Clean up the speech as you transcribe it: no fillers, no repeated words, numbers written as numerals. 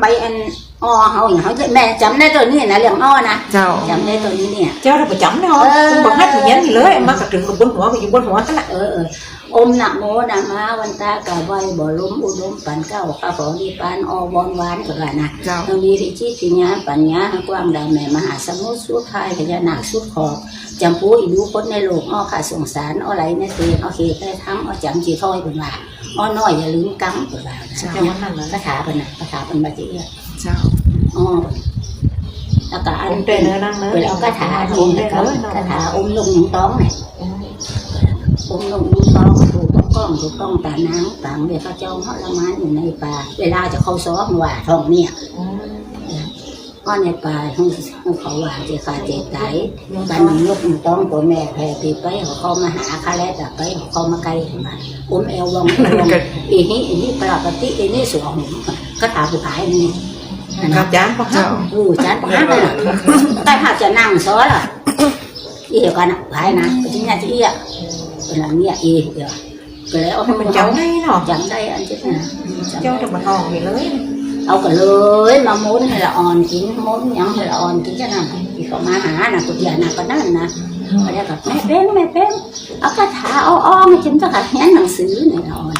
ใบอันอ้อเขาอย่างเขาแม่จำได้ตัวนี้นะเรื่องอ้อนะจำได้ตัวนี้เนี่ยเจ้าเราไปจำได้หรอคุณบอกให้อย่างนี้เลยมากระถึงบนหัวอยู่บนหัวนั่นแหละอมนะโมนะมาวันตากะไว้บ่ล้มอุดมปันเก้าข้าของดีปานอวอนหวานก็ได้นะต้องมีริจิปิญญาปัญญากว้างดาวแม่มหาสมุทรสุดท้ายพญานาคสุดขอบจำปูอีดูคนในโลกอ้อขาสงสารอ้อไหลในเตียงอ้อเขตได้ทั้งอ้อจำจีถ้อยเป็นว่าอ้อน้อยอย่าลืมกั๊มเป็นว่าแต่วันนั้นคาถาเป็นนะคาถาเป็นบาจีอ้อแล้วก็อันเป็นเวลาคาถาทีนะครับคาถาอมลงน้องเนี่ยอมลงน้องถูกต้องตาน้ำต่างเดี๋ยวเขาเจ้าเขาละมันอยู่ในป่าเวลาจะเข้าซ้อมว่าทองเนี่ยก็ในป่าเขาว่าจะขาดเจ็บตายบ้านหนึ่งลูกหนึ่งต้องตัวแม่แผ่ตีไปเขามาหาคาแรดไปเขามาไกลมาอมเอวลงอีนี่ปราบติอีนี่สวงก็ถามผู้ขายนี่กับจานปะฮะจานปะฮะเลยแต่ถ้าจะนั่งซ้อล่ะอีเดียวกันขายนะไปที่นี่ที่อ่ะเป็นอะไรเนี่ยอีเดียวก็แล้วมันจำได้เนาะจำได้อันที่นะเจ้าจะมาทองไปเลยเอาก็เลยมาม้วนให้ละอ่อนกินม้วนยังให้ละอ่อนกินจะนั่นที่เขามาหาน่ะกุฏิน่ะก็นั่นนะเขาเรียกกับแม่เป้งเอาคาถาอ้อมจิ้มก็ขัดแย้งหนังสือเนี่ยละอ่อน